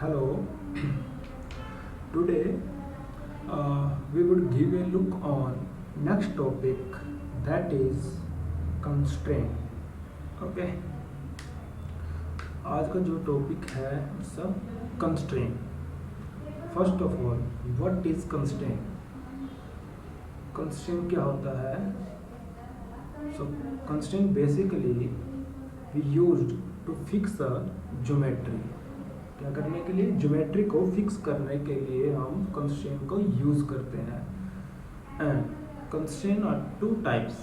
Hello, today we would give a look on next topic, that is constraint. Okay, आज का जो topic है सब constraint. First of all, what is constraint? Constraint क्या होता है? So constraint basically we used to fix a geometry. क्या करने के लिए? ज्योमेट्री को फिक्स करने के लिए हम कंस्ट्रेंट को यूज करते हैं. And constraint are two types.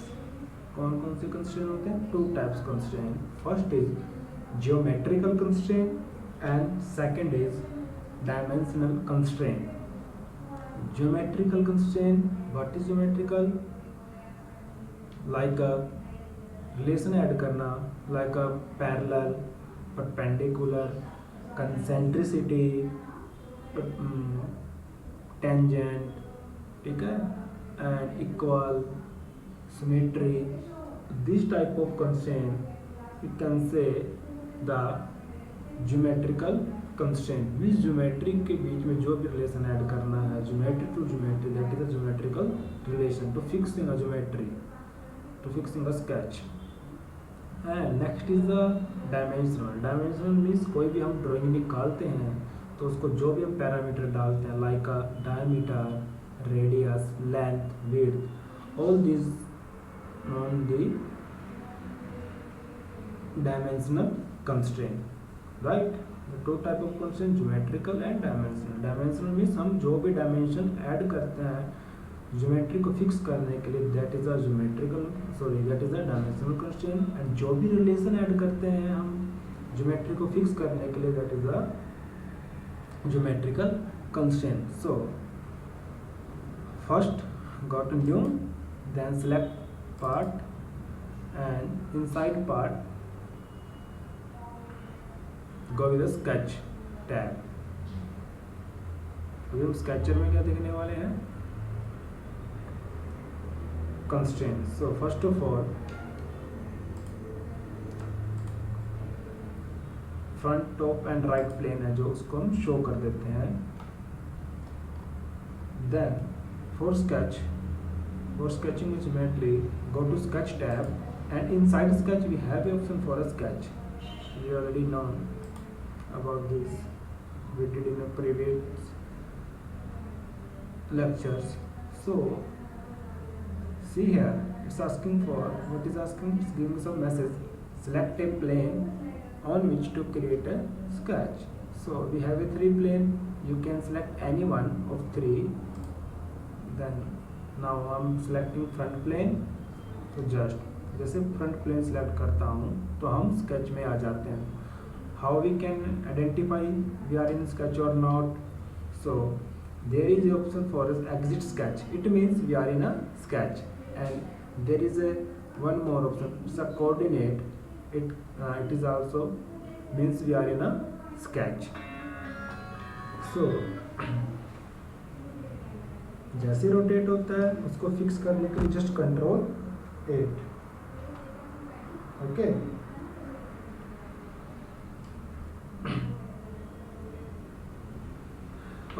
कौन कौन से कंस्ट्रेंट होते हैं? Two types constraint. First is geometrical constraint and second is dimensional constraint. Geometrical constraint, what is geometrical? Like a relation add करना, like a parallel, perpendicular, concentricity, tangent, ठीक है, and equal, symmetry. This type of constraint you can say the geometrical constraint. Means geometry के बीच में जो भी relation add करना है, geometry to geometry, that is a geometrical relation to fixing a geometry, to fixing a sketch. And next is the dimensional. Dimensional means कोई भी हम ड्राइंग निकालते हैं तो उसको जो भी हम पैरामीटर डालते हैं, like a diameter, radius, length, width, all this on the dimensional constraint, right? The two type of constraint, geometrical and dimensional. Dimensional means हम जो भी dimension add करते हैं ज्योमेट्री को फिक्स करने के लिए, that is a dimensional constraint. and जो भी relation add करते हैं हम ज्योमेट्री को फिक्स करने के लिए, that is a geometrical constraint. So first got to new, then select part and inside part go with the sketch tab. अभी हम स्केचर में क्या देखने वाले हैं? Constraint. So first of all front, top and right plane है जो उसको हम शो कर देते हैं. Then for sketching geometry go to sketch tab and inside sketch we have a option for a sketch. You already know about this, we did in the previous lectures. So see here, it's asking for, what is asking? It's giving some message, select a plane on which to create a sketch. So we have a 3 plane, you can select any one of 3. Then now I'm selecting front plane. तो just जैसे front plane select करता हूँ तो हम sketch में आ जाते हैं. How we can identify we are in sketch और not? So there is option for exit sketch. It means we are in a sketch. And there is a one more option, it's a coordinate. It is also means we are in a sketch. So जैसे rotate होता है उसको fix करने के लिए just control 8. Okay,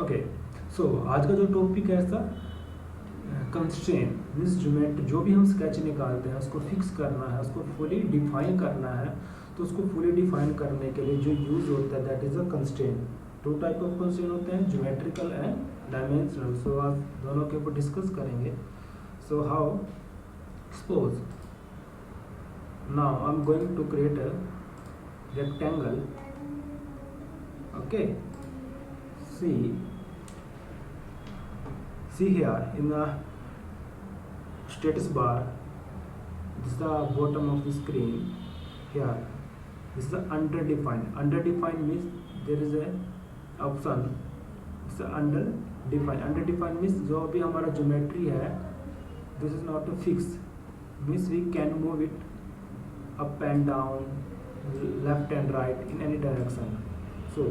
okay. So आज का जो टॉपिक है ऐसा कंस्ट्रेंट मीन्स ज्योमेट्री. जो भी हम स्केच निकालते हैं उसको फिक्स करना है, उसको फुली डिफाइन करना है. तो उसको फुली डिफाइन करने के लिए जो यूज होता है that is a constraint. 2 type of constraint होते हैं, ज्योमेट्रिकल एंड डायमेंशनल. सो आज दोनों के ऊपर डिस्कस करेंगे. So how, suppose now I'm going to create a rectangle. Okay, see here in the status bar, this is the bottom of the screen. Here this is the underdefined means there is a option, it's a underdefined means जो भी हमारा geometry है this is not a fix, means we can move it up and down, left and right in any direction. So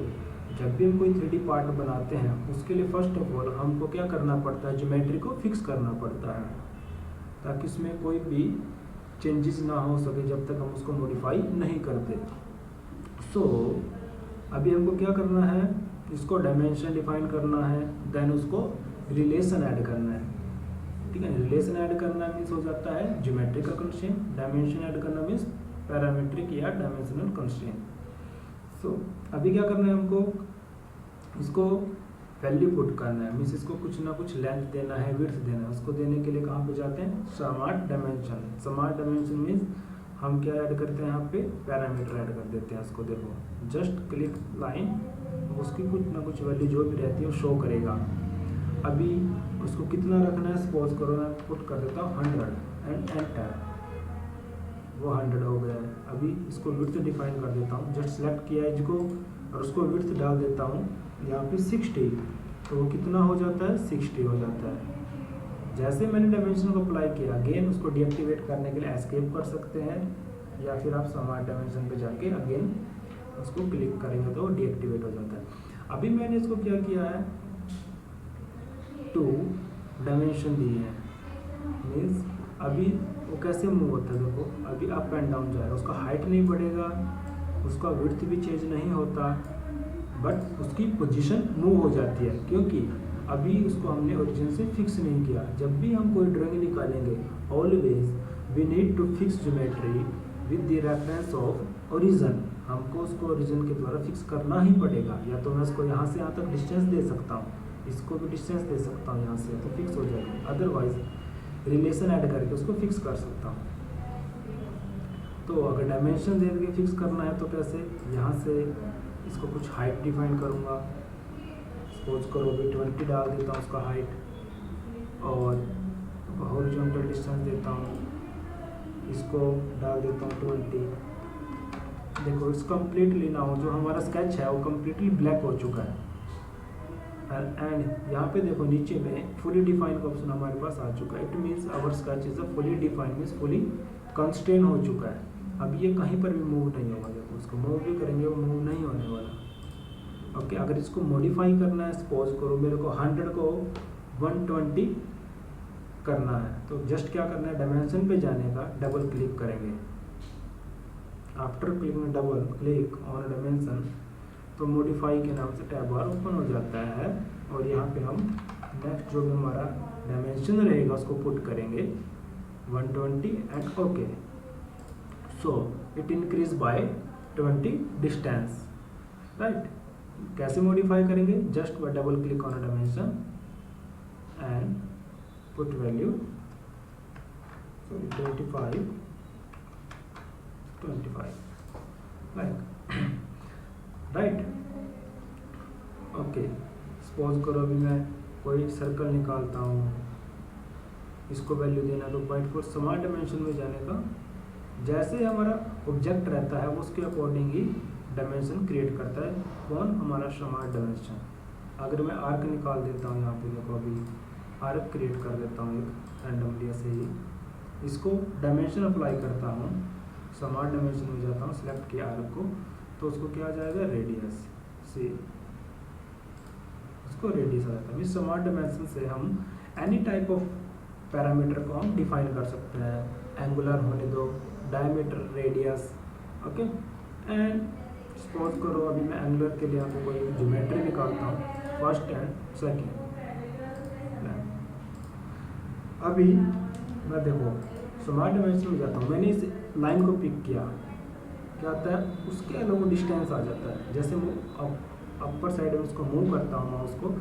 जब भी हम कोई 3D part बनाते हैं उसके लिए फर्स्ट ऑफ ऑल हमको क्या करना पड़ता है? ज्योमेट्री को फिक्स करना पड़ता है ताकि उसमें कोई भी चेंजेस ना हो सके जब तक हम उसको मॉडिफाई नहीं करते. सो अभी हमको क्या करना है? इसको डायमेंशन डिफाइन करना है, देन उसको रिलेशन ऐड करना है, ठीक है। रिलेशन ऐड करना मीन्स हो जाता है ज्योमेट्रिकल कंस्ट्रेंट, डायमेंशन ऐड करना मीन्स पैरामीट्रिक या डायमेंशनल कंस्ट्रेंट। सो अभी क्या करना है हमको, इसको वैल्यू पुट करना है, मीन्स इसको कुछ ना कुछ लेंथ देना है, विड्थ देना है। उसको देने के लिए कहाँ पे जाते हैं, smart dimension. Smart dimension means हम क्या ऐड करते हैं, यहाँ पे पैरामीटर ऐड कर देते हैं। इसको देखो जस्ट क्लिक लाइन, उसकी कुछ ना कुछ वैल्यू जो भी रहती है वो शो करेगा। अभी उसको कितना रखना है, सपोज करो मैं पुट कर देता हूँ 100 एंड एंटर, वो 100 हो गया है। अभी इसको विड्थ डिफाइन कर देता हूँ, जस्ट सेलेक्ट किया एज को और उसको विड्थ डाल देता हूँ यहाँ पे 60, तो वो कितना हो जाता है, 60 हो जाता है। जैसे मैंने डायमेंशन को अप्लाई किया, अगेन उसको डीएक्टिवेट करने के लिए एस्केप कर सकते हैं, या फिर आप स्मार्ट डायमेंशन पे जाके अगेन उसको क्लिक करेंगे तो डीएक्टिवेट हो जाता है। अभी मैंने इसको क्या किया है, 2 डायमेंशन दिए हैं, मीन्स अभी वो कैसे मूव होता है, देखो अभी अप एंड डाउन जाएगा, उसका हाइट नहीं बढ़ेगा, उसका विड्थ भी चेंज नहीं होता, बट उसकी पोजीशन मूव हो जाती है, क्योंकि अभी उसको हमने ओरिजिन से फिक्स नहीं किया। जब भी हम कोई ड्राइंग निकालेंगे, always we need to fix geometry with the reference of origin. हमको उसको ओरिजिन के द्वारा फिक्स करना ही पड़ेगा, या तो मैं उसको यहाँ से यहाँ तक डिस्टेंस दे सकता हूँ, इसको भी डिस्टेंस दे सकता हूँ यहाँ से, तो फिक्स हो जाएगी। अदरवाइज रिलेशन ऐड करके उसको फिक्स कर सकता हूँ। तो अगर डायमेंशन दे के फिक्स करना है तो कैसे, यहाँ से इसको कुछ हाइट डिफाइन करूँगा, सपोज करो अभी 20 डाल देता हूँ उसका हाइट, और हॉरिजॉन्टल डिस्टेंस देता हूँ, इसको डाल देता हूँ 20। देखो इस कम्प्लीटली नाउ जो हमारा स्केच है वो कम्प्लीटली ब्लैक हो चुका है, एंड यहाँ पे देखो नीचे में फुली डिफाइन का ऑप्शन हमारे पास आ चुका है। It means our sketch is a fully define, means fully constrain हो चुका है। अब ये कहीं पर भी मूव नहीं होगा, देखो उसको मूव भी करेंगे वो मूव नहीं होने वाला। ओके, अगर इसको मॉडिफाई करना है, सपोज करो मेरे को 100 को 120 करना है, तो जस्ट क्या करना है, डायमेंशन पे जाने का डबल क्लिक करेंगे। After clicking double click on dimension, तो मॉडिफाई के नाम से टैब बार ओपन हो जाता है, और यहाँ पे हम नेक्स्ट जो भी हमारा डायमेंशन रहेगा उसको पुट करेंगे 120 and okay. So it increase by 20 distance, right. कैसे मॉडिफाई करेंगे, just by double click on dimension and put value, sorry 25 like, right. Okay, suppose करो अभी मैं कोई सर्कल निकालता हूँ, इसको वैल्यू देना, तो बाइट फॉर स्मार्ट डायमेंशन में जाने का, जैसे हमारा ऑब्जेक्ट रहता है वो उसके अकॉर्डिंग ही डायमेंशन क्रिएट करता है। कौन, हमारा स्मार्ट डायमेंशन। अगर मैं आर्क निकाल देता हूँ, यहाँ पे देखो अभी आर्क क्रिएट कर देता हूँ एक रैंडमली ऐसे ही, इसको डायमेंशन अप्लाई करता हूँ, स्मार्ट डायमेंशन में जाता हूँ, सिलेक्ट किया आर्क को, तो उसको क्या आ जाएगा, रेडियस से, उसको रेडियस आ जाता है। इस स्मार्ट डायमेंशन से हम एनी टाइप ऑफ पैरामीटर को हम डिफाइन कर सकते हैं, एंगुलर होने दो, diameter, radius, okay. And suppose करो अभी मैं एंगुलर के लिए आपको कोई ज्योमेट्री निकालता हूँ, फर्स्ट एंड सेकेंड। अभी मैं देखो स्मार्ट डायमेंशन में जाता हूँ, मैंने इस लाइन को पिक किया, क्या आता है, उसके अलग डिस्टेंस आ जाता है। जैसे अपर साइड में उसको मूव करता हूँ माउस को,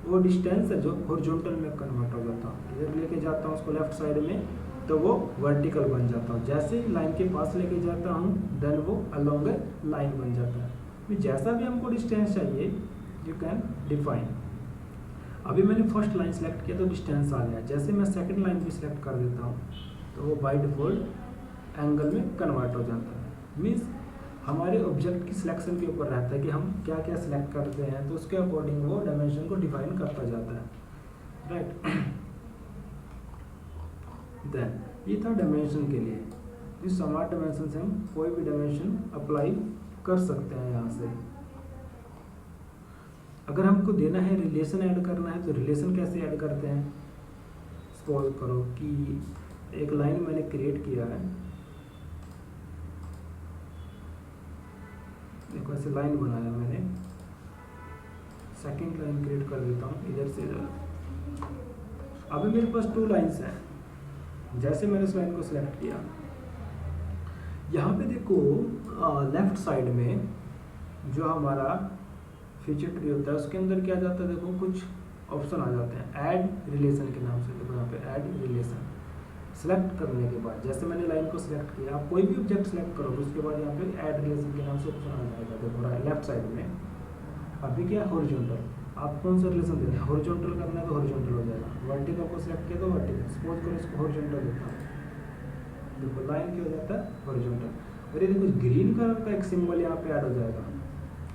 वो डिस्टेंस है जो हॉरिजॉन्टल में कन्वर्ट हो जाता हूँ। इधर लेके जाता हूँ उसको लेफ्ट साइड में, तो वो वर्टिकल बन जाता हूँ। जैसे ही लाइन के पास लेके जाता हूँ, देन वो अलोंग लाइन बन जाता है। फिर जैसा भी हमको डिस्टेंस चाहिए, यू कैन डिफाइन। अभी मैंने फर्स्ट लाइन सेलेक्ट किया तो डिस्टेंस आ गया। जैसे मैं सेकंड लाइन भी सिलेक्ट कर देता हूँ, तो वो बाय डिफॉल्ट एंगल में कन्वर्ट हो जाता है। मीन्स हमारे ऑब्जेक्ट की सिलेक्शन के ऊपर रहता है कि हम क्या क्या सिलेक्ट करते हैं, तो उसके अकॉर्डिंग वो डायमेंशन को डिफाइन करता जाता है, राइट। देन ये था डायमेंशन के लिए। इस स्मार्ट डायमेंशन से हम कोई भी डायमेंशन अप्लाई कर सकते हैं यहाँ से। अगर हमको देना है रिलेशन ऐड करना है, तो रिलेशन कैसे ऐड करते हैं, सपोज करो कि एक लाइन मैंने क्रिएट किया है, देखो ऐसे लाइन बनाया मैंने, सेकंड लाइन क्रिएट कर देता हूँ इधर से इधर। अभी मेरे पास 2 लाइन्स हैं। जैसे मैंने इस लाइन को सिलेक्ट किया, यहाँ पे देखो लेफ्ट साइड में जो हमारा फीचर ट्री होता है उसके अंदर क्या जाता है, देखो कुछ ऑप्शन आ जाते हैं ऐड रिलेशन के नाम से। देखो यहाँ पे ऐड रिलेशन सेलेक्ट करने के बाद, जैसे मैंने लाइन को सिलेक्ट किया, आप कोई भी ऑब्जेक्ट सेलेक्ट करोगे उसके बाद यहाँ पे ऐड रिलेशन के नाम से ऑप्शन आ जाएगा। देखो लेफ्ट साइड में अभी क्या हॉरिजॉन्टल, आप कौन सा रिलेशन देना है, हॉरिजॉन्टल करना है तो हॉरिजॉन्टल हो जाएगा। वर्टिकल को सिलेक्ट किया तो वर्टिकल, सपोज करो इसको हॉरिजॉन्टल देता हूँ, देखो लाइन क्या हो जाता है हॉरिजॉन्टल। और ये देखो ग्रीन कलर का एक सिंबल यहाँ पे ऐड हो जाएगा,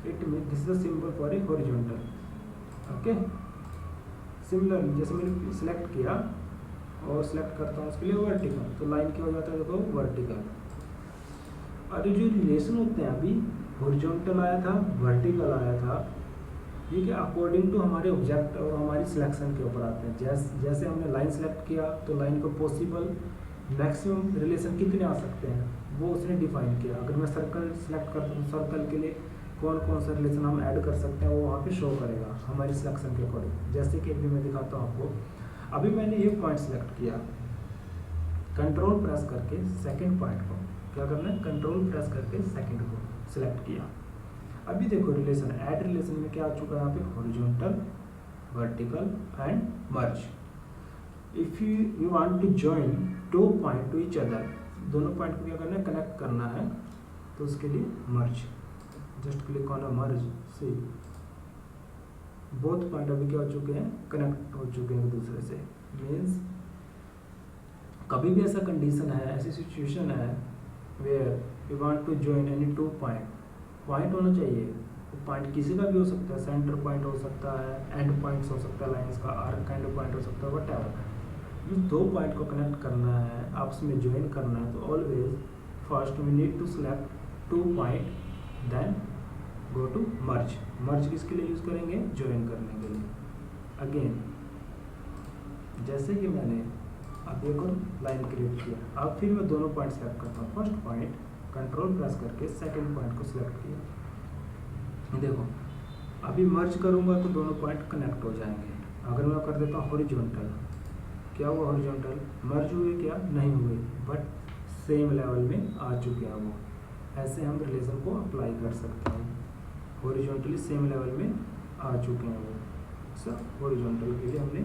it mean this is the symbol for a horizontal. Okay, similar जैसे मैंने सिलेक्ट किया और सिलेक्ट करता हूँ उसके लिए वर्टिकल, तो लाइन क्या हो जाता है, देखो वर्टिकल। और जो रिलेशन होते हैं अभी हॉरिजॉन्टल आया था, वर्टिकल आया था, ये क्या अकॉर्डिंग टू हमारे ऑब्जेक्ट और हमारी सिलेक्शन के ऊपर आते हैं। जैसे हमने लाइन सेलेक्ट किया तो लाइन को पॉसिबल मैक्सिमम रिलेशन कितने आ सकते हैं वो उसने डिफाइन किया। अगर मैं सर्कल सेलेक्ट करता हूँ, सर्कल के लिए कौन कौन सा रिलेशन हम ऐड कर सकते हैं वो वहाँ पे शो करेगा हमारी सिलेक्शन के अकॉर्डिंग। जैसे कि अभी मैं दिखाता हूँ आपको, अभी मैंने ये पॉइंट सेलेक्ट किया, कंट्रोल प्रेस करके सेकंड पॉइंट को क्या करना है, कंट्रोल प्रेस करके सेकंड को सिलेक्ट किया। अभी देखो रिलेशन, ऐड रिलेशन में क्या आ चुका है यहाँ पे, horizontal, vertical and merge. If you want to join 2 point to each other, दोनों पॉइंट को क्या करना है, कनेक्ट करना है, तो उसके लिए merge, just click on merge. See both point अभी क्या हो चुके हैं, कनेक्ट हो चुके हैं एक दूसरे से। मीन्स कभी भी ऐसा कंडीशन है, ऐसी सिचुएशन है where you want to join any 2 point होना चाहिए, वो पॉइंट किसी का भी हो सकता है, सेंटर पॉइंट हो सकता है, एंड पॉइंट्स हो सकता है लाइंस का, आर्क काइंड ऑफ पॉइंट हो सकता है, व्हाटएवर। जो 2 पॉइंट को कनेक्ट करना है, आपस में ज्वाइन करना है, तो always first we need to select 2 point, then go to merge. Merge किसके लिए यूज़ करेंगे, ज्वाइन करने के लिए। अगेन जैसे कि मैंने अब एक और लाइन क्रिएट किया, अब फिर मैं दोनों पॉइंट सेलेक्ट करता हूँ, फर्स्ट पॉइंट कंट्रोल प्रेस करके सेकंड पॉइंट को सिलेक्ट किया। देखो अभी मर्ज करूँगा तो दोनों पॉइंट कनेक्ट हो जाएंगे। अगर मैं कर देता हूँ हॉरिजॉन्टल, क्या हुआ, हॉरिजॉन्टल मर्ज हुए क्या, नहीं हुए, बट सेम लेवल में आ चुके हैं वो। ऐसे हम रिलेशन को अप्लाई कर सकते हैं, हॉरिजॉन्टली सेम लेवल में आ चुके हैं वो। सब हॉरिजॉन्टल के लिए हमने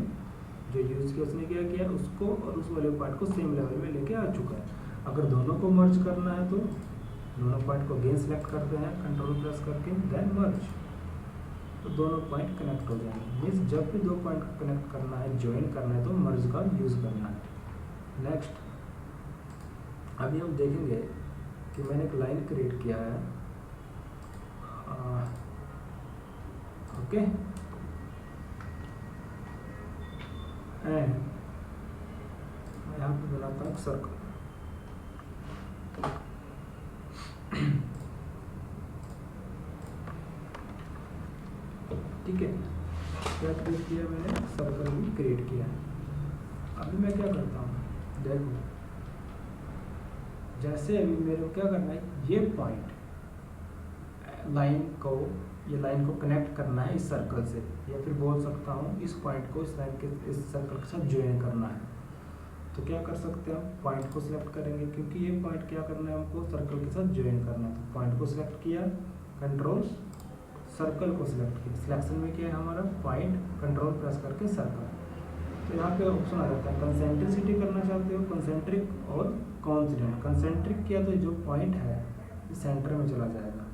जो यूज़ किया उसने क्या किया, उसको और उस वाले पॉइंट को सेम लेवल में लेके आ चुका है। अगर दोनों को मर्ज करना है तो दोनों पॉइंट को अगेन सेलेक्ट करते हैं कंट्रोल प्रेस करके, देन मर्ज, तो दोनों पॉइंट कनेक्ट हो जाएंगे। मीन्स जब भी 2 पॉइंट को कनेक्ट करना है, ज्वाइन करना है, तो मर्ज का यूज़ करना है। नेक्स्ट अभी हम देखेंगे कि मैंने एक लाइन क्रिएट किया है, ओके, एंड मैं यहाँ पे बनाता हूँ सर्कल। ठीक है, क्या क्रिएट किया मैंने, सर्कल भी क्रिएट किया है। अभी मैं क्या करता हूँ, देखो जैसे अभी मेरे को क्या करना है, ये पॉइंट ये लाइन को कनेक्ट करना है इस सर्कल से, या फिर बोल सकता हूँ इस पॉइंट को इस लाइन के इस सर्कल के साथ ज्वाइन करना है। तो क्या कर सकते हैं, हम पॉइंट को सिलेक्ट करेंगे, क्योंकि ये पॉइंट क्या करना है, हमको सर्कल के साथ ज्वाइन करना है। तो पॉइंट को सिलेक्ट किया, कंट्रोल सर्कल को सिलेक्ट किया, सिलेक्शन में क्या है हमारा, पॉइंट, कंट्रोल प्रेस करके सर्कल। तो यहाँ पे ऑप्शन आ जाता है, कंसेंट्रिसिटी करना चाहते हो, कंसेंट्रिक और कॉन्सिडेंट। कंसेंट्रिक किया तो जो पॉइंट है सेंटर में चला जाएगा,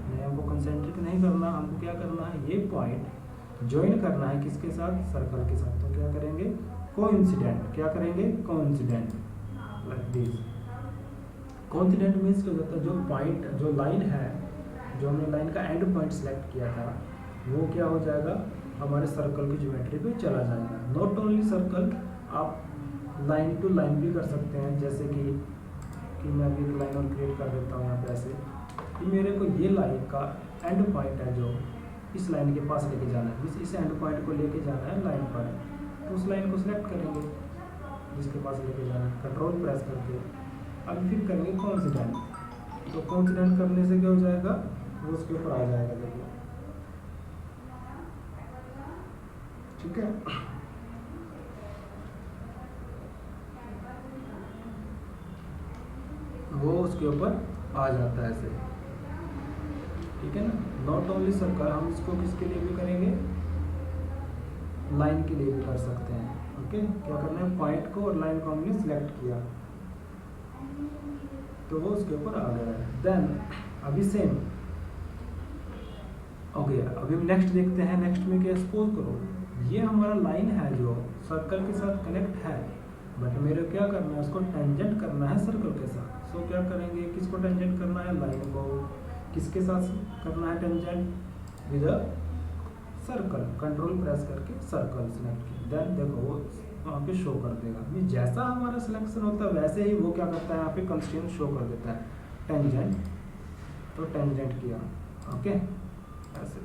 नहीं हमको कंसेंट्रिक नहीं करना, हमको क्या करना है, ये पॉइंट ज्वाइन करना है किसके साथ, सर्कल के साथ। तो क्या करेंगे, कोइंसिडेंट, क्या करेंगे, coincident, like this. Coincident means क्या होता है, जो पॉइंट, जो लाइन है, जो हमने लाइन का एंड पॉइंट सेलेक्ट किया था, वो क्या हो जाएगा, हमारे सर्कल की ज्योमेट्री पे चला जाएगा। नॉट ओनली सर्कल, आप लाइन टू लाइन भी कर सकते हैं। जैसे कि मैं अभी एक लाइन और क्रिएट कर देता हूँ यहाँ पे ऐसे, कि मेरे को ये लाइन का एंड पॉइंट है जो इस लाइन के पास लेके जाना है, इस एंड पॉइंट को लेके जाना है लाइन पर, तो उस लाइन को सिलेक्ट करेंगे जिसके पास लेके जाना है, कंट्रोल प्रेस करके। अब फिर करेंगे कोइंसिडेंट, तो कोइंसिडेंट करने से क्या हो जाएगा, वो उसके ऊपर आ जाएगा। देखो ठीक है। वो उसके ऊपर आ जाता है ऐसे, ठीक है ना। नॉट ओनली सर्कल, हम इसको किसके लिए भी करेंगे, लाइन के लिए भी कर सकते हैं। ओके, क्या करना है, पॉइंट को और लाइन को हमने सिलेक्ट किया तो वो उसके ऊपर आ गया है। देन अभी सेम हो गया। अभी हम नेक्स्ट देखते हैं। नेक्स्ट में क्या, सपोज करो ये हमारा लाइन है जो सर्कल के साथ कनेक्ट है, बट मेरे क्या करना है, उसको टेंजेंट करना है सर्कल के साथ। सो क्या करेंगे, किसको टेंजेंट करना है, लाइन को। किसके साथ करना है tangent, with a circle. Control press करके सर्कल सिलेक्ट किया, देन देखो वो वहाँ पे शो कर देगा। मीन जैसा हमारा सिलेक्शन होता है वैसे ही वो क्या करता है, यहाँ पे कंस्ट्रेंट शो कर देता है, टेंजेंट। तो टेंजेंट किया, ओके ऐसे,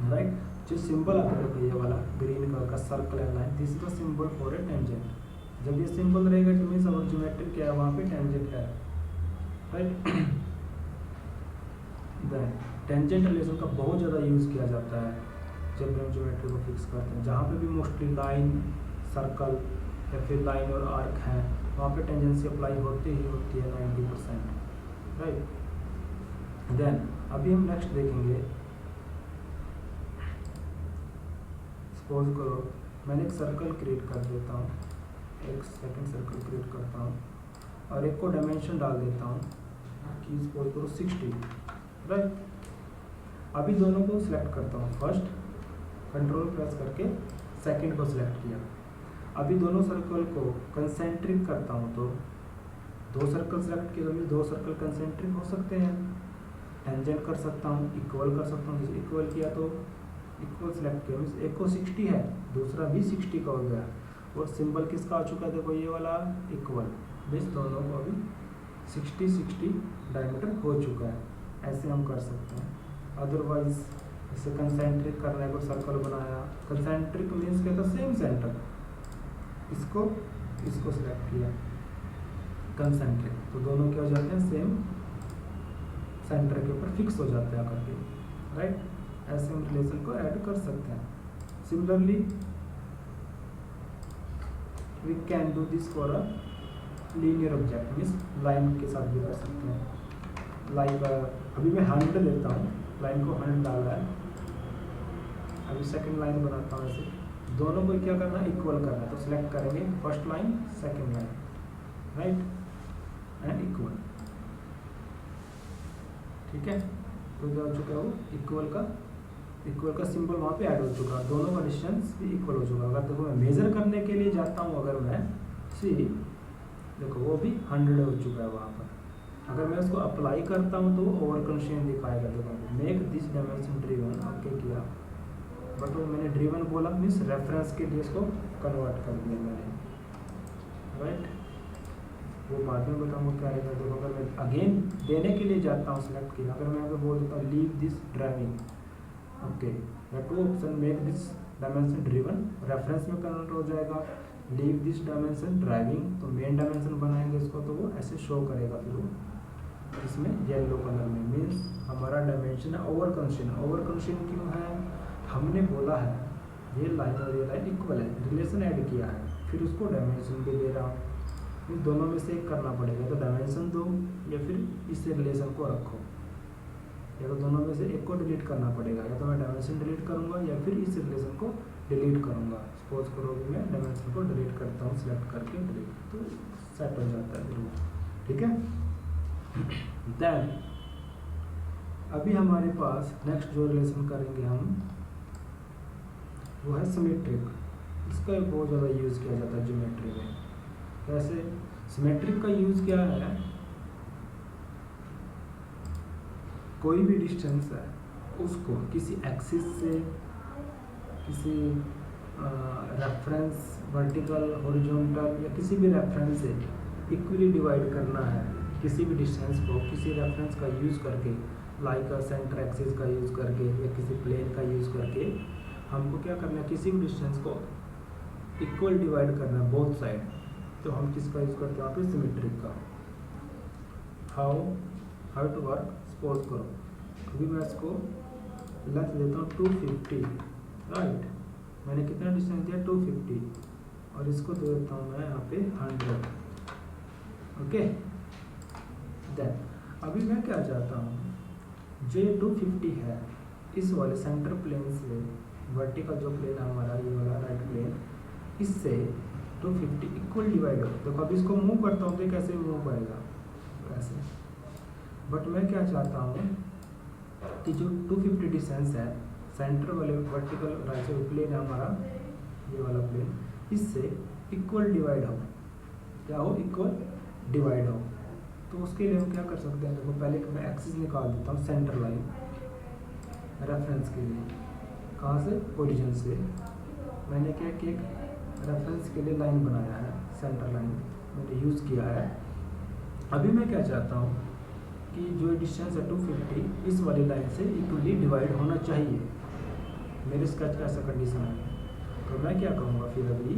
राइट। जो सिंबल आता है ये वाला ग्रीन कलर का सर्कल है line, this is the symbol for a tangent. जब ये सिंबल रहेगा तो मीन्स अवर ज्योमेट्री क्या है, वहाँ पे टेंजेंट है, राइट। देन टेंजेंट रिलेशन का बहुत ज़्यादा यूज़ किया जाता है जब हम ज्योमेट्री को फिक्स करते हैं। जहाँ पे भी मोस्टली लाइन, सर्कल या फिर लाइन और आर्क है, वहाँ पे टेंजेंसी अप्लाई होती ही होती है 90%, राइट। देन अभी हम नेक्स्ट देखेंगे। सपोज करो मैंने एक सर्कल क्रिएट कर देता हूँ, एक सेकंड सर्कल क्रिएट करता हूँ और एक को डायमेंशन डाल देता हूँ कि सपोज करो 60, राइट। अभी दोनों को सिलेक्ट करता हूँ, फर्स्ट कंट्रोल प्रेस करके सेकंड को सिलेक्ट किया। अभी दोनों सर्कल को कंसेंट्रिक करता हूँ तो दो सर्कल सिलेक्ट किया तो दो सर्कल कंसेंट्रिक हो सकते हैं। टेंजेंट कर सकता हूँ, इक्वल कर सकता हूँ, जैसे इक्वल किया तो इक्वल सिलेक्ट किया, मीन्स एक को 60 है, दूसरा भी 60 का हो गया। और सिंबल किसका आ चुका है, देखो ये वाला इक्वल, मीन्स दोनों को अभी 60 डायमीटर हो चुका है। ऐसे हम कर सकते हैं। अदरवाइज इसे कंसेंट्रिक करने को सर्कल बनाया, कंसेंट्रिक मीन्स क्या था, सेम सेंटर, इसको सिलेक्ट किया कंसेंट्रिक, तो दोनों क्या हो जाते हैं, सेम सेंटर के ऊपर फिक्स हो जाते हैं आकर के, राइट। ऐसे हम रिलेशन को ऐड कर सकते हैं। Similarly we can do this for a linear object, means line के साथ भी कर सकते हैं। लाइक अभी मैं 100 लेता हूँ, लाइन को 100 डाला है। अभी सेकंड लाइन बनाता हूँ, ऐसे दोनों को क्या करना है, इक्वल करना है। तो सिलेक्ट करेंगे first line second line, right, and equal, ठीक है। तो जो हो चुका है वो इक्वल का सिंबल वहाँ पे ऐड हो चुका है, दोनों का डिस्टेंस भी इक्वल हो चुका है। अगर देखो मैं मेजर करने के लिए जाता हूँ, अगर मैं सी देखो वो भी 100 हो चुका है वहाँ पर। अगर मैं उसको अप्लाई करता हूँ तो वो ओवर कंस्ट्रेंट दिखाएगा। देखो make this dimension driven, okay किया, बट वो मैंने ड्रिवन बोला मीन्स रेफरेंस के लिए इसको कन्वर्ट कर दिया मैंने, राइट। वो बाद में बताऊँगा क्या रहेगा। देखो अगर मैं अगेन देने के लिए जाता हूँ, सिलेक्ट किया, अगर मैं यहाँ पे बोल देता हूँ लीव दिस ड्राइविंग, ओके, या two option make this dimension driven, reference में कन्वर्ट हो जाएगा। लीव दिस डायमेंशन ड्राइविंग, तो मेन डायमेंशन बनाएंगे इसको, तो वो ऐसे शो करेगा फिर वो इसमें येलो कलर में, मीन्स हमारा डायमेंशन है ओवर कंस्ट्रेंट। ओवर कंस्ट्रेंट क्यों है, हमने बोला है ये लाइन और ये लाइन इक्वल है, रिलेशन ऐड किया है, फिर उसको डायमेंशन भी दे रहा हूँ। इन दोनों में से एक करना पड़ेगा, तो डायमेंशन दो या फिर इस रिलेशन को रखो, या तो दोनों में से एक को डिलीट करना पड़ेगा। या तो मैं डायमेंशन डिलीट करूँगा या फिर इस रिलेशन को डिलीट करूँगा। सपोज करो कि मैं डायमेंशन को डिलीट करता हूँ, सिलेक्ट करके डिलीट, तो सेट हो जाता है फिर वो, ठीक है। देन अभी हमारे पास नेक्स्ट जो रिलेशन करेंगे हम, वो है सिमेट्रिक। इसका बहुत ज़्यादा यूज़ किया जाता है ज्योमेट्री में। वैसे सिमेट्रिक का यूज़ क्या है, कोई भी डिस्टेंस है उसको किसी एक्सिस से, किसी रेफरेंस वर्टिकल हॉरिजॉन्टल या किसी भी रेफरेंस से इक्वली डिवाइड करना है। किसी भी डिस्टेंस को किसी रेफरेंस का यूज़ करके, लाइक सेंटर एक्सिस का यूज़ करके या किसी प्लेन का यूज़ करके हमको क्या करना है, किसी भी डिस्टेंस को इक्वल डिवाइड करना है बोथ साइड। तो हम किसका यूज़ करते हैं यहाँ पे, सिमेट्रिक का। हाउ टू वर्क, सपोज करो अभी मैं इसको लेंथ देता हूँ 250, राइट, मैंने कितना डिस्टेंस दिया 250 और इसको दे देता हूँ मैं यहाँ पे 100। ओके, देन अभी मैं क्या चाहता हूँ, जो 250 है इस वाले सेंटर प्लेन से वर्टिकल जो प्लेन है हमारा ये वाला राइट प्लेन, इससे 250 इक्वल डिवाइड हो। देखो अब इसको मूव करता हूँ तो कैसे मूव करेगा, ऐसे। बट मैं क्या चाहता हूँ कि जो 250 डिस्टेंस है सेंटर वाले वर्टिकल राइट जो प्लेन है हमारा ये वाला प्लेन, इससे इक्वल डिवाइड हो। क्या हो, इक्वल डिवाइड हो। तो उसके लिए हम क्या कर सकते हैं, देखो पहले मैं एक्सिस निकाल देता हूँ सेंटर लाइन रेफरेंस के लिए। कहाँ से, ओरिजिन से। मैंने क्या कि एक रेफरेंस के लिए लाइन बनाया है, सेंटर लाइन मैंने यूज़ किया है। अभी मैं क्या चाहता हूँ कि जो डिस्टेंस है 250 इस वाली लाइन से इक्वली डिवाइड होना चाहिए। मेरे स्केच का ऐसा कंडीशन है। तो मैं क्या करूँगा फिर, अभी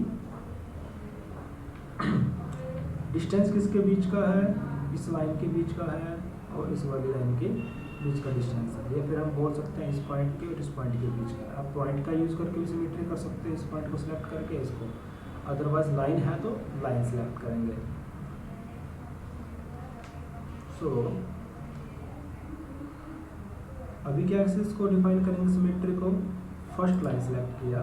डिस्टेंस किसके बीच का है, इस लाइन के बीच का है और इस वाली लाइन के बीच का डिस्टेंस है। ये फिर हम बोल सकते हैं इस पॉइंट के और इस पॉइंट के बीच का। आप पॉइंट का यूज़ करके भी सिमेट्री कर सकते हैं, इस पॉइंट को सिलेक्ट करके इसको। अदरवाइज लाइन है तो लाइन सिलेक्ट करेंगे। सो अभी क्या इसको डिफाइन करेंगे सिमेट्री को। फर्स्ट लाइन सेलेक्ट किया,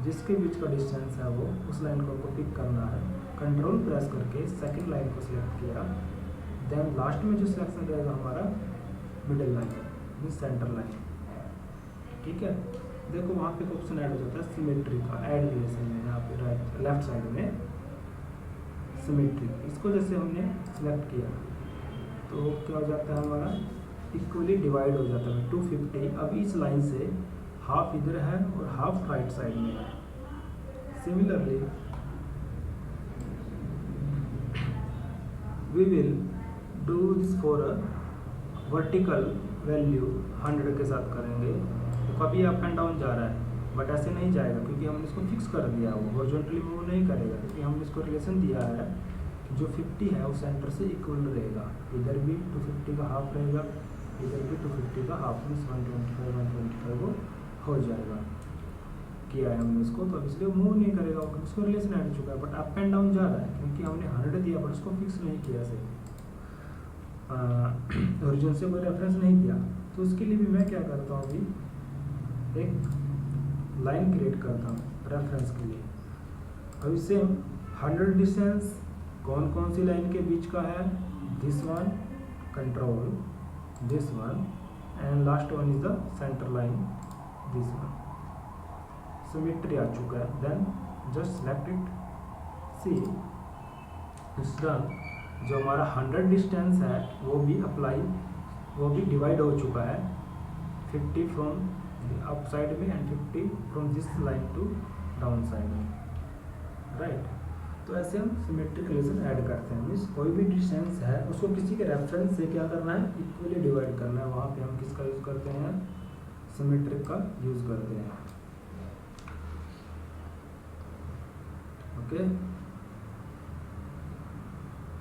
जिसके बीच का डिस्टेंस है वो उस लाइन को हमको पिक करना है। कंट्रोल प्रेस करके सेकंड लाइन को सिलेक्ट किया। देन लास्ट में जो सिलेक्शन रहेगा हमारा middle line mean centre line. ठीक है, देखो वहाँ पे ऑप्शन ऐड हो जाता है सिमेट्री का, ऐड रिलेशन में यहाँ पे राइट लेफ्ट साइड में सिमेट्री। इसको जैसे हमने सिलेक्ट किया तो क्या हो जाता है हमारा, इक्वली डिवाइड हो जाता है 250। अब इस लाइन से हाफ इधर है और हाफ राइट साइड में है। Similarly we will do this for a vertical value 100 के साथ करेंगे। तो कभी अप एंड डाउन जा रहा है बट ऐसे नहीं जाएगा क्योंकि हमने इसको फिक्स कर दिया है। वो हॉरिजॉन्टली मूव नहीं करेगा क्योंकि हमने इसको रिलेशन दिया है जो 50 है वो सेंटर से इक्वल रहेगा। इधर भी 250 का हाफ रहेगा, इधर भी 250 का हाफ, मीन्स 125 वो हो जाएगा। किया है हमने इसको, तो इसलिए मूव नहीं करेगा, उसको रिलेशन ऐड चुका है। बट अप एंड डाउन जा रहा है क्योंकि हमने 100 दिया बट उसको फिक्स नहीं किया से ओरिजिन से कोई रेफरेंस नहीं दिया। तो उसके लिए भी मैं क्या करता हूँ, अभी एक लाइन क्रिएट करता हूँ रेफरेंस के लिए। अभी सेम 100 डिस्टेंस कौन कौन सी लाइन के बीच का है, this one, control, this one and last one is the center line, this one. Symmetry आ चुका है। Then just select it, see it's done. जो हमारा 100 डिस्टेंस है वो भी अप्लाई, वो भी डिवाइड हो चुका है 50 फ्रॉम अप साइड में and 50 from this line to down side में, राइट। तो ऐसे हम सिमेट्रिक रिलेशन ऐड करते हैं। मीन्स कोई भी डिस्टेंस है उसको किसी के रेफरेंस से क्या करना है, इक्वली डिवाइड करना है। वहाँ पे हम किसका यूज़ करते हैं, सिमेट्रिक का यूज़ करते हैं। ओके,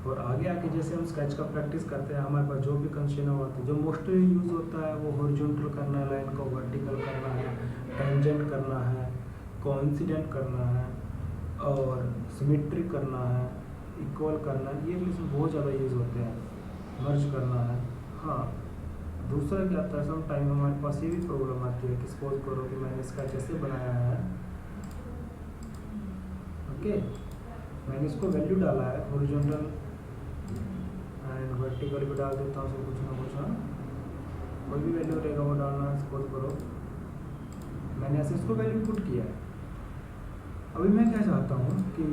और आगे आके जैसे हम स्केच का प्रैक्टिस करते हैं, हमारे पास जो भी कंस्ट्रेंट होता है, जो मोस्टली यूज़ होता है वो हॉरिजॉन्टल करना है, लाइन को वर्टिकल करना है, टेंजेंट करना है, कोइंसिडेंट करना है और सिमेट्रिक करना है, इक्वल करना है। ये रिलेशन बहुत ज़्यादा यूज़ होते हैं, मर्ज करना है। हाँ, दूसरा क्या आता है, सम टाइम हमारे पास ये भी प्रॉब्लम आती है कि सपोज करो कि मैंने स्केच ऐसे बनाया है, ओके, मैंने इसको वैल्यू डाला है हॉरिजॉन्टल एंड वर्टिकल भी डाल देता हूँ, सब कुछ ना कुछ। हाँ, कोई भी वैल्यू रहेगा वो डालना है। सपोज करो मैंने ऐसे इसको वैल्यू पुट किया है। अभी मैं क्या चाहता हूँ कि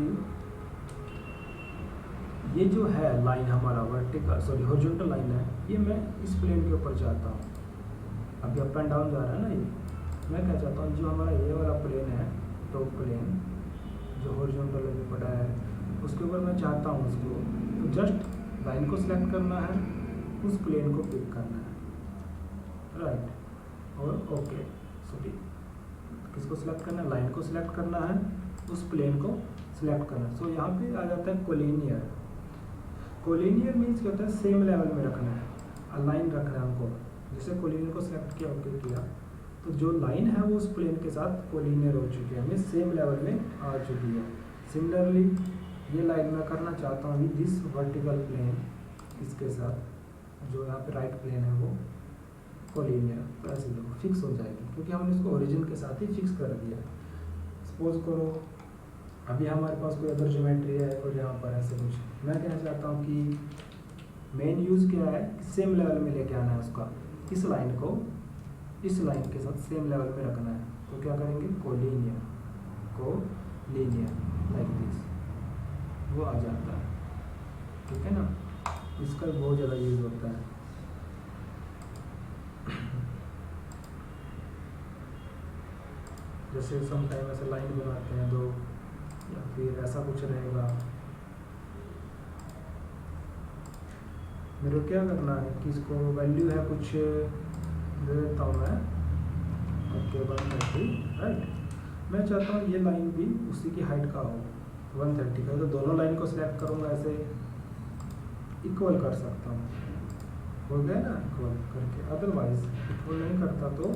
ये जो है लाइन हमारा वर्टिकल हॉरिजॉन्टल लाइन है, ये मैं इस प्लेन के ऊपर चाहता हूँ। अभी अप एंड डाउन जा रहा है ना ये, मैं क्या चाहता हूँ जो हमारा ये वाला प्लेन है, टॉप प्लेन जो हॉरिजॉन्टल में पड़ा है, उसके ऊपर मैं चाहता हूँ उसको, तो जस्ट लाइन को सिलेक्ट करना है, उस प्लेन को पिक करना है, राइट। और ओके, सॉरी, किसको सिलेक्ट करना है, लाइन को सिलेक्ट करना है, उस प्लेन को सिलेक्ट करना है। सो यहाँ पे आ जाता है कोलिनियर। कोलिनियर मीन्स क्या होता है, सेम लेवल में रखना है, अलाइन रखना है हमको। जैसे कोलिनियर को सिलेक्ट किया, ओके किया, तो जो लाइन है वो उस प्लेन के साथ कोलिनियर हो चुकी है, मीन्स सेम लेवल में आ चुकी है। सिमिलरली ये लाइन मैं करना चाहता हूँ विद दिस वर्टिकल प्लेन, इसके साथ जो यहाँ पे राइट प्लेन है वो कोलिनियर, तो ऐसे देखो फिक्स हो जाएगी क्योंकि हमने इसको ओरिजिन के साथ ही फिक्स कर दिया। सपोज करो अभी हमारे पास कोई अदर ज्योमेट्री है और यहाँ पर ऐसे कुछ, मैं कहना चाहता हूँ कि मेन यूज़ क्या है, सेम लेवल में लेके आना है उसका, इस लाइन को इस लाइन के साथ सेम लेवल में रखना है। तो क्या करेंगे, कोलिनियर लाइक दिस, वो आ जाता है, ठीक है ना। इसका बहुत ज़्यादा यूज होता है। जैसे सम टाइम ऐसे लाइन बनाते हैं दो, या फिर ऐसा कुछ रहेगा, मेरे को क्या करना है कि इसको वैल्यू है कुछ दे देता हूँ मैं, ओके 130, राइट। मैं चाहता हूँ ये लाइन भी उसी की हाइट का हो 130 का, तो दोनों लाइन को सिलेक्ट करूँगा, ऐसे इक्वल कर सकता हूँ, हो गया ना इक्वल करके। अदरवाइज इक्वल नहीं करता तो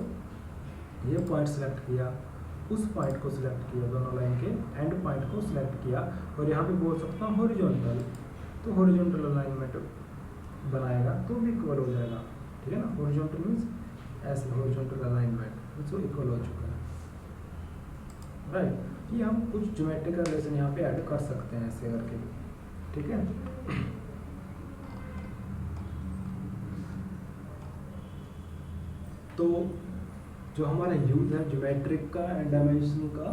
ये पॉइंट सेलेक्ट किया, उस पॉइंट को सिलेक्ट किया, दोनों लाइन के एंड पॉइंट को सिलेक्ट किया, और यहाँ पे बोल सकता हूँ हॉरिजॉन्टल, तो हॉरिजॉन्टल अलाइनमेंट बनाएगा तो भी इक्वल हो जाएगा, ठीक है ना। हॉरिजॉन्टल मीन्स ऐसे हॉरिजॉन्टल अलाइनमेंट, तो इक्वल हो चुका है, राइट। ये हम कुछ ज्योमेट्रिकल रिलेशन यहाँ पे ऐड कर सकते हैं ऐसे करके, ठीक है। तो जो हमारा यूज है ज्योमेट्रिक का एंड डायमेंशन का,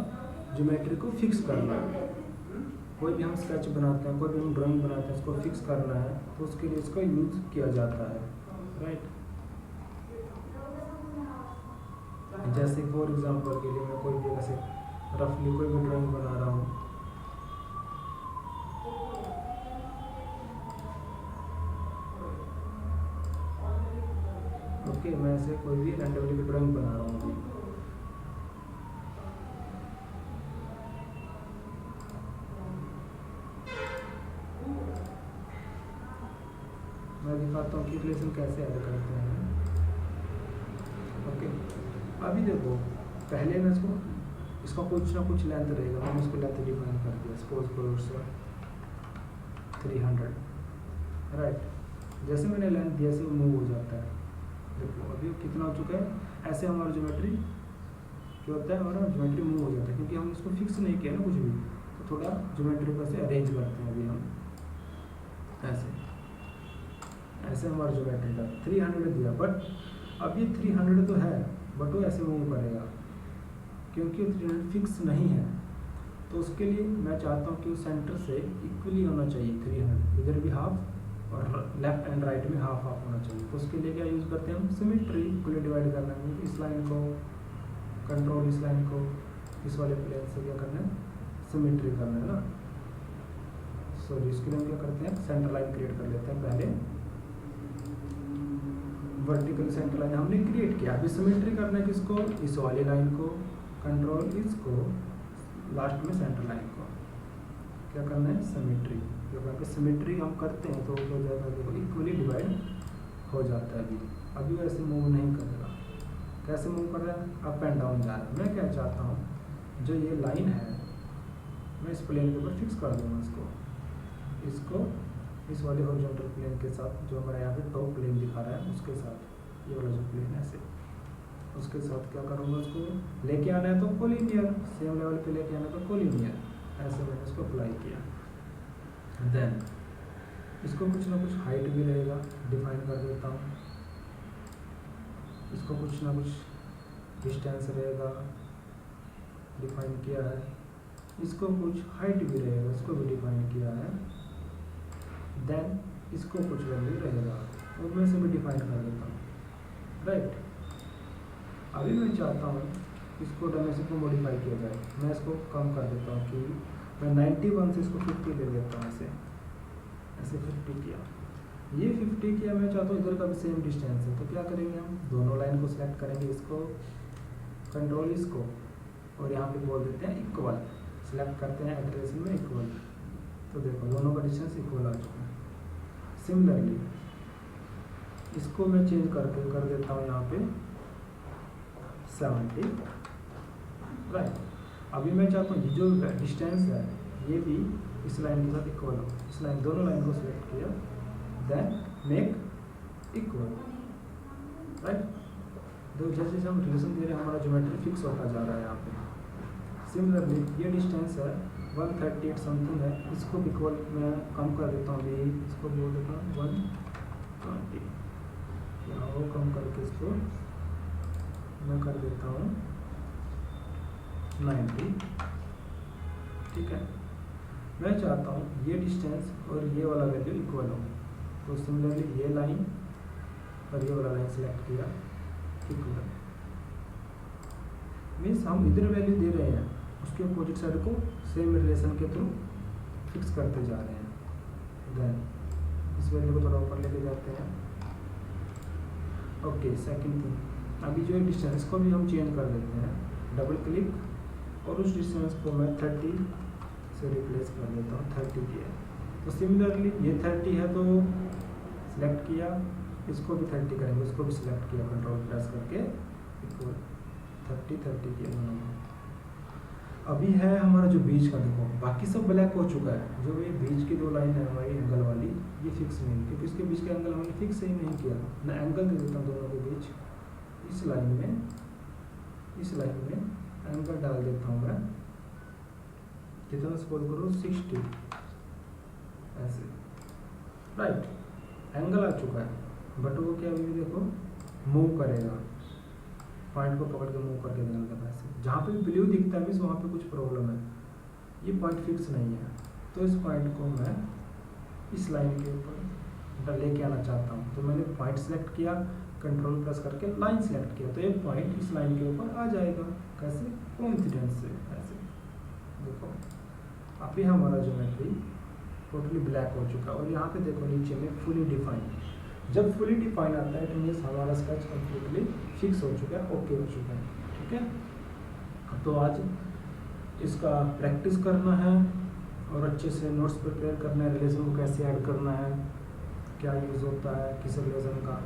ज्योमेट्री को फिक्स करना है। कोई भी हम स्केच बनाते हैं, कोई भी हम ड्राइंग बनाते हैं, उसको फिक्स करना है तो उसके लिए इसका यूज किया जाता है, राइट। जैसे फॉर एग्जांपल के लिए मैं कोई भी ऐसे रफली कोई भी ड्राइंग बना रहा हूँ, ओके, मैं ऐसे कोई भी रैंडमली ड्राइंग बना रहा हूँ अभी, मैं दिखाता हूँ कि रिलेशन कैसे ऐड करते हैं, ओके। अभी देखो पहले मैं इसका कुछ ना कुछ लेंथ रहेगा, मैंने इसको लेंथ डिफाइन कर दिया, सपोज करो 300, राइट। जैसे मैंने लेंथ दिया ऐसे मूव हो जाता है, देखो अभी कितना हो चुका है। ऐसे हमारा ज्योमेट्री क्या होता है, हमारा ज्योमेट्री मूव हो जाता है क्योंकि हमने इसको फिक्स नहीं किया ना कुछ भी, तो थोड़ा ज्योमेट्री को ऐसे अरेंज करते हैं अभी हम, ऐसे हमारा ज्योमेट्री का 300 दिया, बट अब ये 300 तो है, बट वो ऐसे मूव करेगा क्योंकि 300 फिक्स नहीं है। तो उसके लिए मैं चाहता हूँ कि सेंटर से इक्वली होना चाहिए 300, इधर भी हाफ और लेफ्ट एंड राइट में हाफ हाफ होना चाहिए। तो उसके लिए क्या यूज़ करते हैं हम, सिमेट्री, इक्वली डिवाइड करना है। इस लाइन को कंट्रोल, इस लाइन को इस वाले प्लेन से क्या करना है, सिमेट्री करना है ना। सॉरी, इसके लिए हम क्या करते हैं, सेंटर लाइन क्रिएट कर लेते हैं। पहले वर्टिकल सेंटर लाइन हमने क्रिएट किया, अभी सिमेट्री करना है किसको, इस वाली लाइन को, कंट्रोल इसको, लास्ट में सेंटर लाइन को क्या करना है, सिमेट्री। जब आपके सिमेट्री हम करते हैं तो हो जाता है, देखो इक्वली डिवाइड हो जाता है। अभी वैसे मूव नहीं करेगा, कैसे मूव कर रहा है, अप एंड डाउन जा रहा है। मैं क्या चाहता हूँ, जो ये लाइन है मैं इस प्लेन के ऊपर फिक्स कर दूँगा इसको इस वाले हॉरिजॉन्टल प्लेन के साथ, जो हमारा यहाँ पे टॉप प्लेन दिखा रहा है उसके साथ, ये वाला जो प्लेन है ऐसे, उसके साथ क्या करूँगा, उसको लेके आना है तो कोलिनियर, सेम लेवल पे लेके आना है तो कोलिनियर, ऐसे मैंने इसको अप्लाई किया। देन इसको कुछ ना कुछ हाइट भी रहेगा, डिफाइन कर देता हूँ। इसको कुछ ना कुछ डिस्टेंस रहेगा, डिफाइन किया है। इसको कुछ हाइट भी रहेगा, इसको भी डिफाइन किया है। देन इसको कुछ वैल्यू रहेगा, उनमें से भी डिफाइन कर देता हूँ, राइट। अभी मैं चाहता हूँ इसको डायमेंशन को मॉडिफाई किया जाए, मैं इसको कम कर देता हूँ कि मैं 91 से इसको 50 ले लेता हूँ, ऐसे 50 किया, ये 50 किया। मैं चाहता हूँ इधर का भी सेम डिस्टेंस है, तो क्या करेंगे हम, दोनों लाइन को सिलेक्ट करेंगे, इसको कंट्रोल इसको, और यहाँ पे बोल देते हैं इक्वल, सिलेक्ट करते हैं इटरेशन में इक्वल, तो देखो दोनों का डिस्टेंस इक्वल आ चुका है। सिमिलरली इसको मैं चेंज करके कर देता हूँ यहाँ पे 70, राइट। अभी मैं चाहता हूँ ये जो डिस्टेंस है ये भी इस लाइन के साथ इक्वल हो, इस लाइन दोनों लाइन को सिलेक्ट किया, देन मेक इक्वल, राइट। तो जैसे जैसे हम रिलेशन दे रहे हैं हमारा ज्योमेट्री फिक्स होता जा रहा है यहाँ पे। सिमिलरली ये डिस्टेंस है 138 समथिंग है, इसको भी इक्वल मैं कम कर देता हूँ, ये इसको बोल देता हूँ 120, यहाँ वो कम करके इसको मैं कर देता हूँ 90, ठीक है। मैं चाहता हूँ ये डिस्टेंस और ये वाला वैल्यू इक्वल हो, तो सिमिलरली ये लाइन और ये वाला लाइन सेलेक्ट किया, इक्वल मीन्स हम इधर वैल्यू दे रहे हैं उसके अपोजिट साइड को सेम रिलेशन के थ्रू फिक्स करते जा रहे हैं। देन इस वैल्यू को थोड़ा ऊपर लेके जाते हैं। ओके, सेकंड थिंग, अभी जो डिस्टेंस को भी हम चेंज कर देते हैं, डबल क्लिक और उस डिस्टेंस को मैं 30 से रिप्लेस कर देता हूँ, 30 किया। तो सिमिलरली ये 30 है तो सिलेक्ट किया, इसको भी 30 करेंगे, इसको भी सिलेक्ट किया, कंट्रोल प्रेस करके इक्वल 30 किया दोनों। अभी है हमारा जो बीच का, देखो बाकी सब ब्लैक हो चुका है, जो ये बीच की दो लाइन है हमारी एंगल वाली, ये फिक्स नहीं, क्योंकि इसके बीच का एंगल हमने फिक्स ही नहीं किया। मैं एंगल दे देता हूँ दोनों के बीच, इस लाइन में एंगल डाल देता हूँ मैं, कितना स्क्रॉल करो 60, ऐसे, राइट। एंगल आ चुका है, बट वो क्या अभी देखो मूव करेगा, पॉइंट को पकड़ के मूव करके देना ऐसे। जहाँ पे ब्लू दिखता है वहाँ पे कुछ प्रॉब्लम है, ये पॉइंट फिक्स नहीं है, तो इस पॉइंट को मैं इस लाइन के ऊपर लेके आना चाहता हूँ। तो मैंने पॉइंट सेलेक्ट किया, कंट्रोल प्रेस करके लाइन सेलेक्ट किया, तो ये पॉइंट इस लाइन के ऊपर आ जाएगा। कैसे? कोइंसिडेंस से, ऐसे देखो अभी हमारा ज्योमेट्री टोटली ब्लैक हो चुका है, और यहाँ पे देखो नीचे में फुली डिफाइन। जब फुली डिफाइन आता है तो मीन्स हमारा स्केच कम्प्लीटली फिक्स हो चुका है, ओके हो चुका है, ठीक है। तो आज इसका प्रैक्टिस करना है और अच्छे से नोट्स प्रिपेयर करना है, रिलेशन को कैसे ऐड करना है, क्या यूज़ होता है किस रिलेशन का,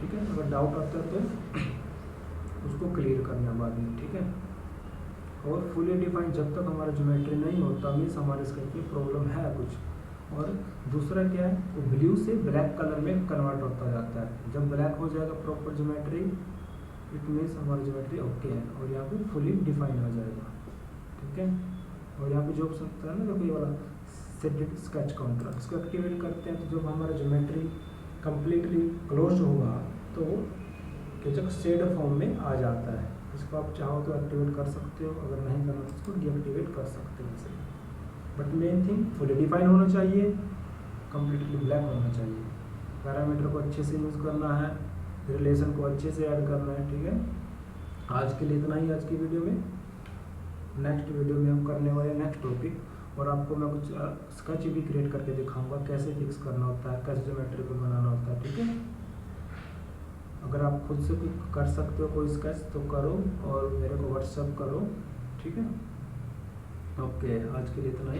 ठीक है। अगर डाउट आता है तो उसको क्लियर करना बाद में, ठीक है। और फुली डिफाइन जब तक हमारा ज्योमेट्री नहीं होता मीन्स हमारे स्केच में प्रॉब्लम है कुछ। और दूसरा क्या है, वो ब्लू से ब्लैक कलर में कन्वर्ट होता जाता है। जब ब्लैक हो जाएगा प्रॉपर ज्योमेट्री, इट मीन्स हमारी ज्योमेट्री ओके है, और यहाँ पे फुली डिफाइन हो जाएगा, ठीक है। और यहाँ पे जो ऑप्शन है ना, देखो ये वाला सेट स्केच काउंटर, इसको एक्टिवेट करते हैं तो जब हमारा ज्योमेट्री कम्प्लीटली क्लोज होगा तो जब शेड फॉर्म में आ जाता है। इसको आप चाहो तो एक्टिवेट कर सकते हो, अगर नहीं करना तो इसको डीएक्टिवेट कर सकते हो इसे। But main thing fully define होना चाहिए, कम्प्लीटली ब्लैक होना चाहिए, पैरामीटर को अच्छे से यूज़ करना है, रिलेशन को अच्छे से ऐड करना है, ठीक है। आज के लिए इतना ही आज की वीडियो में। नेक्स्ट वीडियो में हम करने वाले नेक्स्ट टॉपिक, और आपको मैं कुछ स्केच भी क्रिएट करके दिखाऊंगा कैसे फिक्स करना होता है, कैसे ज्योमेट्री को बनाना होता है, ठीक है। अगर आप खुद से कर सकते हो कोई स्केच तो करो और मेरे को व्हाट्सएप करो, ठीक है। ओके, आज के लिए इतना ही।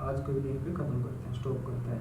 आज के वीडियो पे ख़त्म करते हैं, स्टॉप करते हैं।